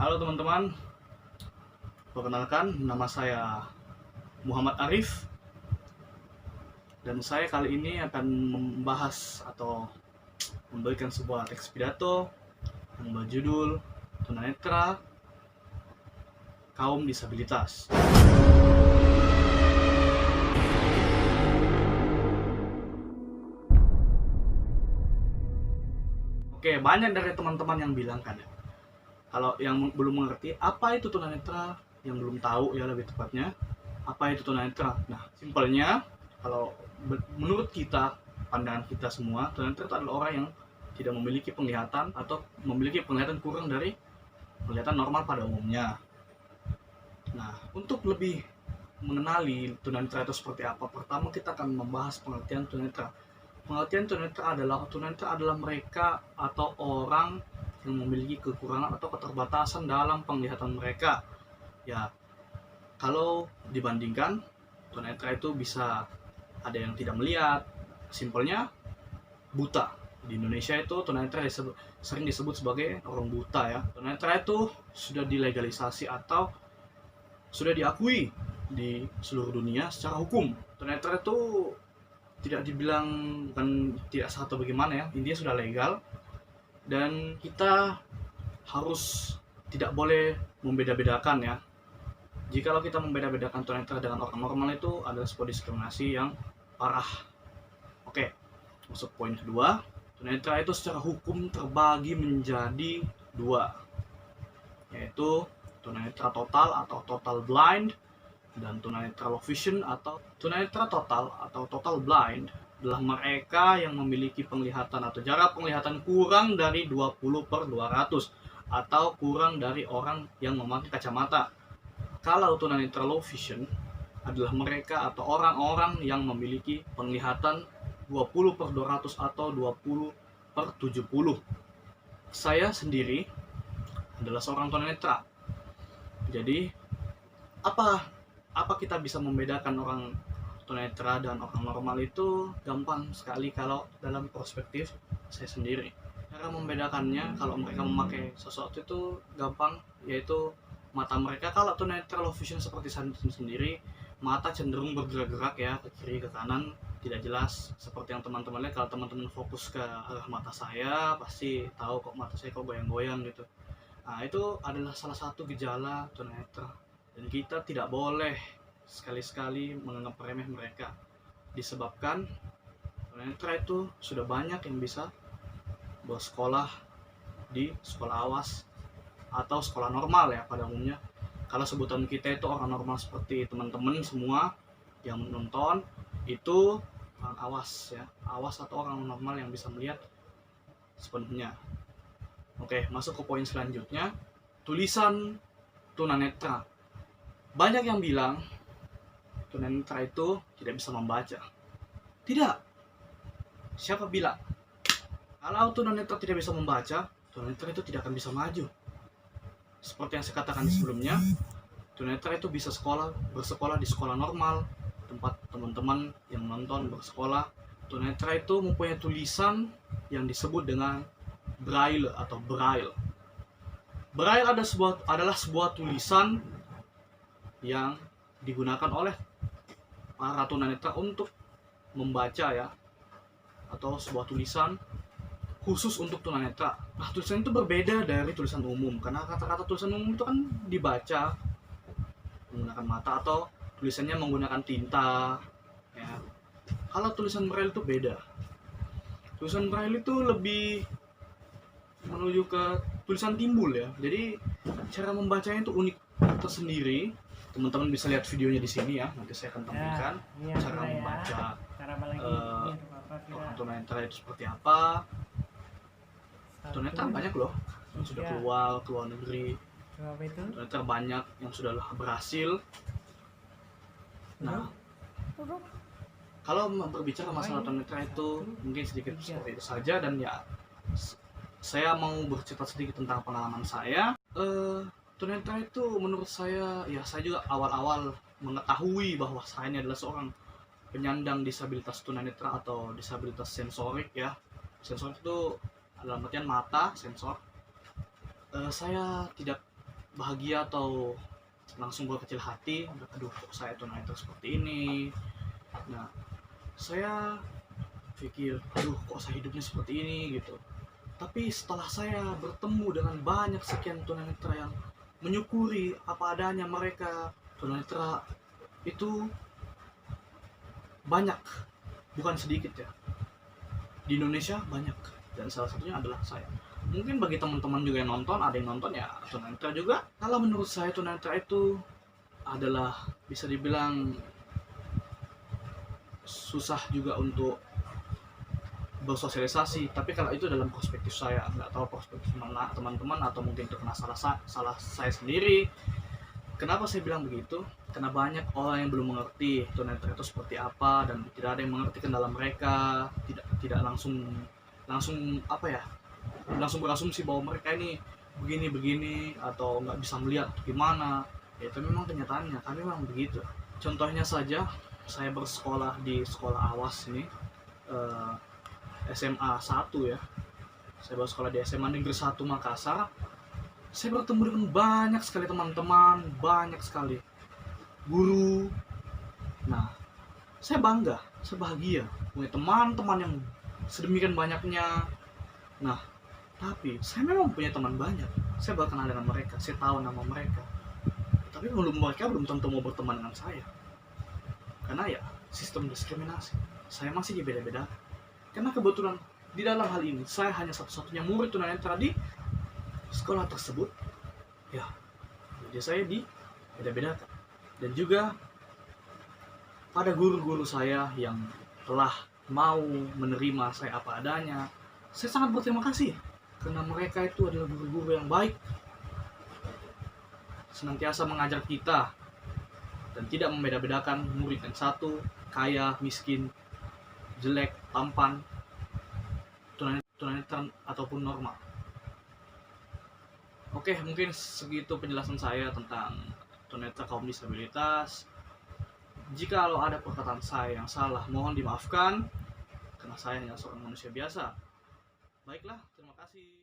Halo teman-teman, perkenalkan nama saya Muhammad Arif dan saya kali ini akan membahas atau memberikan sebuah teks pidato yang berjudul Tunanetra Kaum Disabilitas. Oke, banyak dari teman-teman yang bilang kan ya, kalau yang belum mengerti apa itu tunanetra, yang belum tahu ya lebih tepatnya apa itu tunanetra. Nah, simpelnya kalau menurut kita, pandangan kita semua, tunanetra itu adalah orang yang tidak memiliki penglihatan atau memiliki penglihatan kurang dari penglihatan normal pada umumnya. Nah, untuk lebih mengenali tunanetra itu seperti apa, pertama kita akan membahas pengertian tunanetra. Pengertian tunanetra adalah mereka atau orang yang memiliki kekurangan atau keterbatasan dalam penglihatan mereka. Ya, kalau dibandingkan tunanetra itu bisa ada yang tidak melihat, simpelnya buta. Di Indonesia itu tunanetra sering disebut sebagai orang buta ya. Tunanetra itu sudah dilegalisasi atau sudah diakui di seluruh dunia secara hukum. Tunanetra itu tidak dibilang bukan tidak sah atau bagaimana ya, intinya sudah legal dan kita harus tidak boleh membeda-bedakan ya. Jikalau kita membeda-bedakan tunanetra dengan orang normal itu adalah sebuah diskriminasi yang parah. Oke, masuk poin kedua. Tunanetra itu secara hukum terbagi menjadi dua, yaitu tunanetra total atau total blind dan tunanetra low vision. Atau tunanetra total atau total blind adalah mereka yang memiliki penglihatan atau jarak penglihatan kurang dari 20/200 atau kurang dari orang yang memakai kacamata. Kalau tunanetra low vision adalah mereka atau orang-orang yang memiliki penglihatan 20/200 atau 20/70. Saya sendiri adalah seorang tunanetra. Jadi apa kita bisa membedakan orang tunanetra dan orang normal itu gampang sekali kalau dalam perspektif saya sendiri. Cara membedakannya kalau mereka memakai sesuatu itu gampang, yaitu mata mereka. Kalau tunanetra low vision seperti saya sendiri, mata cenderung bergerak-gerak ya, ke kiri ke kanan, tidak jelas seperti yang teman-teman lihat. Kalau teman-teman fokus ke arah mata saya pasti tahu kok mata saya kok goyang-goyang gitu. Nah, itu adalah salah satu gejala tunanetra dan kita tidak boleh sekali-sekali menganggap remeh mereka, disebabkan tunanetra itu sudah banyak yang bisa bersekolah di sekolah awas atau sekolah normal ya pada umumnya. Kalau sebutan kita itu orang normal seperti teman-teman semua yang menonton itu orang awas ya, awas atau orang normal yang bisa melihat sepenuhnya. Oke, masuk ke poin selanjutnya, tulisan tunanetra. Banyak yang bilang tunanetra itu tidak bisa membaca. Tidak. Siapa bilang? Kalau tunanetra tidak bisa membaca, tunanetra itu tidak akan bisa maju. Seperti yang saya katakan sebelumnya, tunanetra itu bisa bersekolah di sekolah normal, tempat teman-teman yang nonton bersekolah. Tunanetra itu mempunyai tulisan yang disebut dengan braille atau braille. Braille adalah sebuah tulisan yang digunakan oleh para tunanetra untuk membaca ya, atau sebuah tulisan khusus untuk tunanetra. Nah, tulisan itu berbeda dari tulisan umum karena kata-kata tulisan umum itu kan dibaca menggunakan mata atau tulisannya menggunakan tinta ya. Kalau tulisan braille itu beda. Tulisan braille itu lebih menuju ke tulisan timbul ya. Jadi cara membacanya itu unik tersendiri. Teman-teman bisa lihat videonya di sini ya. Nanti saya akan tampilkan cara membaca orang tunanetra itu seperti apa. Tunanetra banyak loh yang sudah keluar ke luar negeri. Tunanetra banyak yang sudah berhasil. Nah, kalau berbicara masalah tunanetra itu mungkin sedikit seperti itu saja, dan ya saya mau bercerita sedikit tentang pengalaman saya. Tunanetra itu menurut saya, ya saya juga awal-awal mengetahui bahwa saya ini adalah seorang penyandang disabilitas tunanetra atau disabilitas sensorik ya. Sensorik itu dalam artian mata, sensor. Saya tidak bahagia atau langsung berkecil hati, aduh kok saya tunanetra seperti ini. Nah, saya pikir, aduh kok saya hidupnya seperti ini gitu. Tapi setelah saya bertemu dengan banyak sekian tunanetra yang menyukuri apa adanya mereka, tunanetra itu banyak, bukan sedikit ya. Di Indonesia banyak, dan salah satunya adalah saya. Mungkin bagi teman-teman juga yang nonton, ada yang nonton ya tunanetra juga. Kalau menurut saya tunanetra itu adalah bisa dibilang susah juga untuk bersosialisasi, tapi kalau itu dalam perspektif saya, nggak tahu perspektif mana teman-teman, atau mungkin itu kena salah saya sendiri. Kenapa saya bilang begitu? Karena banyak orang yang belum mengerti tunanetra itu seperti apa, dan tidak ada yang mengerti kendala mereka, tidak langsung apa ya, langsung berasumsi bahwa mereka ini begini atau nggak bisa melihat gimana. Ya, itu memang kenyataannya, kami memang begitu. Contohnya saja, saya bersekolah di sekolah awas ini, SMA 1 ya. Saya bersekolah di SMA Negeri 1 Makassar. Saya bertemu dengan banyak sekali teman-teman, banyak sekali guru. Nah, saya bangga, saya bahagia punya teman-teman yang sedemikian banyaknya. Nah, tapi saya memang punya teman banyak. Saya berkenal dengan mereka, saya tahu nama mereka. Tapi mereka belum tentu mau berteman dengan saya. Karena ya, sistem diskriminasi. Saya masih dibeda-beda. Karena kebetulan di dalam hal ini, saya hanya satu-satunya murid tunanetra di sekolah tersebut. Ya, jadi saya dibeda-bedakan. Dan juga pada guru-guru saya yang telah mau menerima saya apa adanya, saya sangat berterima kasih. Karena mereka itu adalah guru-guru yang baik, senantiasa mengajar kita, dan tidak membeda-bedakan murid yang satu, kaya, miskin, jelek, tampan, tunanetra ataupun normal. Oke, mungkin segitu penjelasan saya tentang tunanetra kaum disabilitas. Jika ada perkataan saya yang salah, mohon dimaafkan, karena saya hanya seorang manusia biasa. Baiklah, terima kasih.